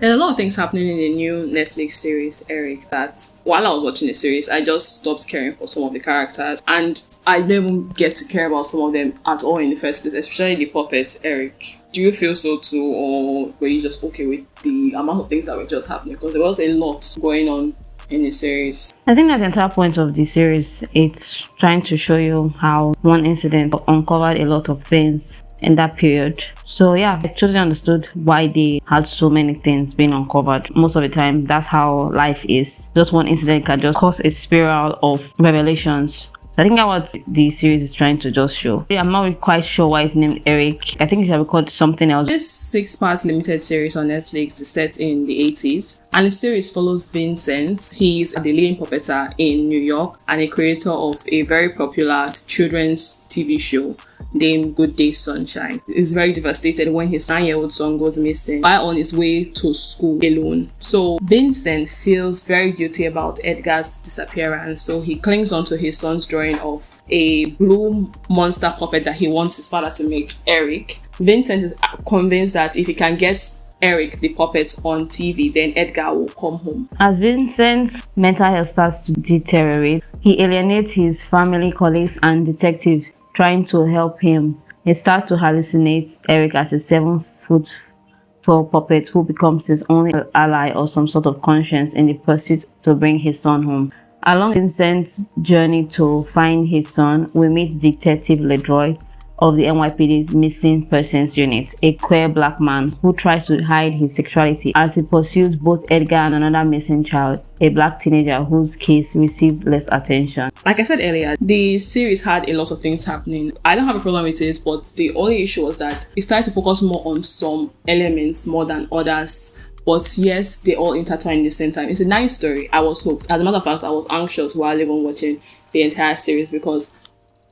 There's a lot of things happening in the new Netflix series, Eric, that while I was watching the series, I just stopped caring for some of the characters. And I didn't even get to care about some of them at all in the first place, especially the puppets, Eric. Do you feel so too, or were you just okay with the amount of things that were just happening? Because there was a lot going on in the series. I think that's the entire point of the series. It's trying to show you how one incident uncovered a lot of things in that period. So yeah, I totally understood why they had so many things being uncovered. Most of the time, that's how life is. Just one incident can just cause a spiral of revelations. I think that's what the series is trying to just show. I'm not really quite sure why it's named Eric. I think it should be called something else. This 6-part limited series on Netflix is set in the 80s, and the series follows Vincent. He's the leading puppeteer in New York and a creator of a very popular children's TV show named Good Day Sunshine. He's very devastated when his 9-year-old son goes missing while on his way to school alone. So Vincent feels very guilty about Edgar's disappearance, so he clings onto his son's drawing of a blue monster puppet that he wants his father to make, Eric. Vincent is convinced that if he can get Eric the puppet on TV, then Edgar will come home. As Vincent's mental health starts to deteriorate, he alienates his family, colleagues, and detectives trying to help him. He starts to hallucinate Eric as a 7-foot-tall puppet who becomes his only ally or some sort of conscience in the pursuit to bring his son home. Along Vincent's journey to find his son, we meet Detective Ledroit of the NYPD's Missing Persons Unit, a queer black man who tries to hide his sexuality as he pursues both Edgar and another missing child, a black teenager whose case receives less attention. Like I said earlier, the series had a lot of things happening. I don't have a problem with it, but the only issue was that it started to focus more on some elements more than others. But yes, they all intertwine at the same time. It's a nice story. I was hooked. As a matter of fact, I was anxious while even watching the entire series because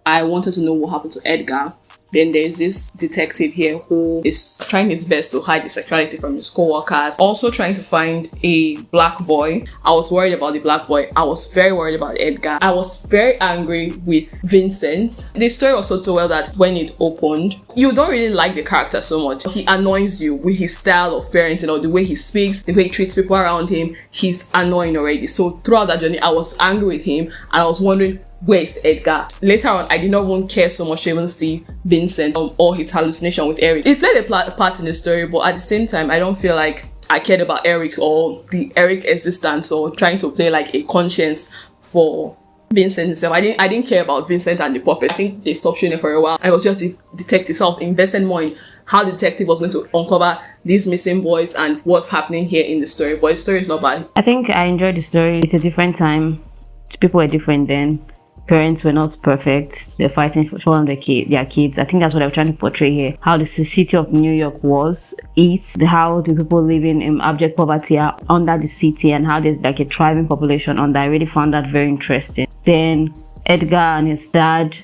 I wanted to know what happened to Edgar. Then there's this detective here who is trying his best to hide his sexuality from his co-workers, also trying to find a black boy. I was worried about the black boy. I was very worried about Edgar. I was very angry with Vincent. The story was so well that when it opened, you don't really like the character so much. He annoys you with his style of parenting or the way he speaks, the way he treats people around him. He's annoying already. So throughout that journey, I was angry with him and I was wondering, where is Edgar? Later on, I did not even care so much to even see Vincent or his hallucination with Eric. It played a part in the story, but at the same time, I don't feel like I cared about Eric or the Eric existence or trying to play like a conscience for Vincent himself. I didn't care about Vincent and the puppet. I think they stopped showing it for a while. I was just a detective, so I was invested more in how the detective was going to uncover these missing boys and what's happening here in the story. But the story is not bad. I think I enjoyed the story. It's a different time. People were different then. Parents were not perfect. They're fighting for their kids. I think that's what I'm trying to portray here. How the city of New York is, how the people living in abject poverty are under the city, and how there's like a thriving population under. I really found that very interesting. Then Edgar and his dad.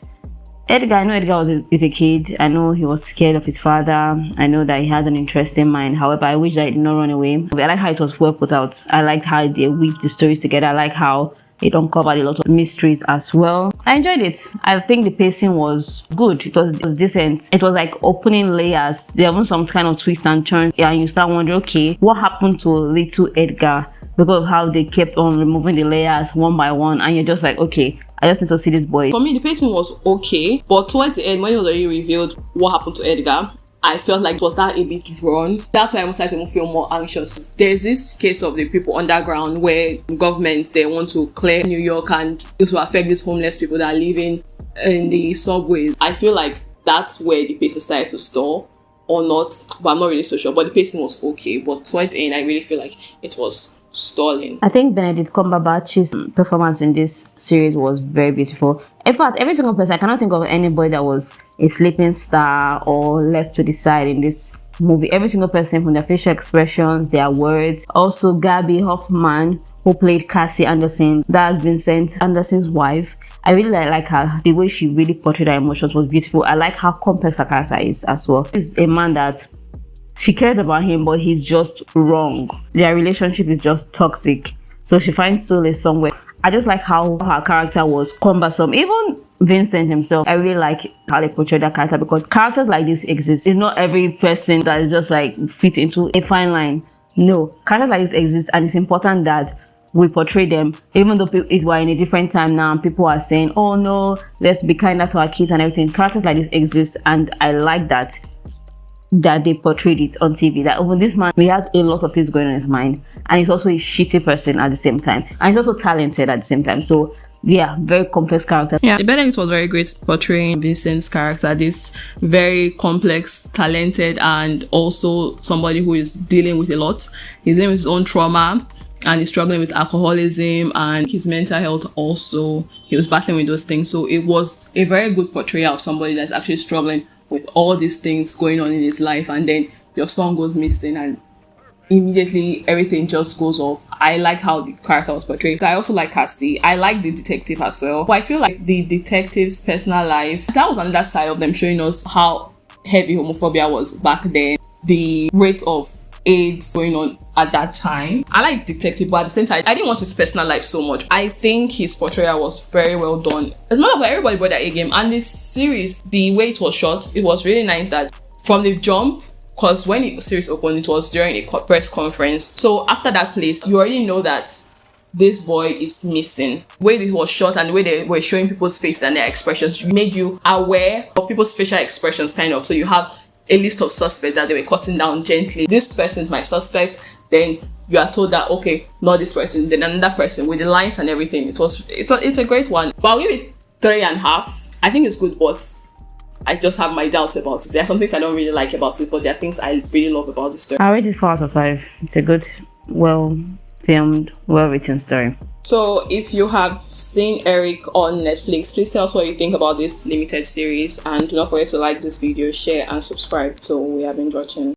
I know Edgar is a kid. I know he was scared of his father. I know that he has an interesting mind. However, I wish that he did not run away. I like how it was well put out. I liked how they weave the stories together. I like how it uncovered a lot of mysteries as well. I enjoyed it. I think the pacing was good. It was decent. It was like opening layers. There was some kind of twist and turn, and you start wondering, okay, what happened to little Edgar? Because of how they kept on removing the layers one by one, and you're just like, okay, I just need to see this boy. For me, the pacing was okay, but towards the end, when it was already revealed what happened to Edgar, I felt like it was that a bit drawn. That's why I started to feel more anxious. There's this case of the people underground where government, they want to clear New York and it will affect these homeless people that are living in the subways. I feel like that's where the pacing started to stall or not, but I'm not really so sure. But the pacing was okay, but towards the end, I really feel like it was stalling. I think Benedict Cumberbatch's performance in this series was very beautiful. In fact, every single person, I cannot think of anybody that was a sleeping star or left to the side in this movie. Every single person, from their facial expressions, their words. Also, Gaby Hoffmann, who played Cassie Anderson, that's Vincent Anderson's wife. I really like her. The way she really portrayed her emotions was beautiful. I like how complex her character is as well. He's a man that she cares about him, but he's just wrong. Their relationship is just toxic. So she finds solace somewhere. I just like how her character was cumbersome. Even Vincent himself, I really like how they portrayed that character, because characters like this exist. It's not every person that is just like fit into a fine line. No, characters like this exist, and it's important that we portray them, even though we're in a different time now and people are saying, oh no, let's be kinder to our kids and everything. Characters like this exist, and I like that they portrayed it on TV. That even this man, he has a lot of things going on in his mind, and he's also a shitty person at the same time, and he's also talented at the same time. So yeah, very complex character. Yeah, Benedict was very great portraying Vincent's character, this very complex, talented, and also somebody who is dealing with a lot. He's dealing with his own trauma, and he's struggling with alcoholism and his mental health also. He was battling with those things. So it was a very good portrayal of somebody that's actually struggling with all these things going on in his life, and then your son goes missing and immediately everything just goes off. I like how the character was portrayed. I also like Cassie. I like the detective as well. But I feel like the detective's personal life, that was another side of them showing us how heavy homophobia was back then. The rate of AIDS going on at that time. I like detective, but at the same time, I didn't want his personal life so much. I think his portrayal was very well done. As a matter of fact, everybody bought that A game. And this series, the way it was shot, it was really nice that from the jump, because when the series opened, it was during a press conference. So after that place, you already know that this boy is missing. The way this was shot and the way they were showing people's face and their expressions made you aware of people's facial expressions, kind of. So you have a list of suspects that they were cutting down gently. This person is my suspect. Then you are told that, okay, not this person, then another person, with the lines and everything. It's a great one. But I'll give it 3.5. I think it's good, but I just have my doubts about it. There are some things I don't really like about it, but there are things I really love about the story. I rate it 4 out of 5. It's a good, well-filmed, well-written story. So if you have seen Eric on Netflix, please tell us what you think about this limited series, and do not forget to like this video, share and subscribe. So we have been watching.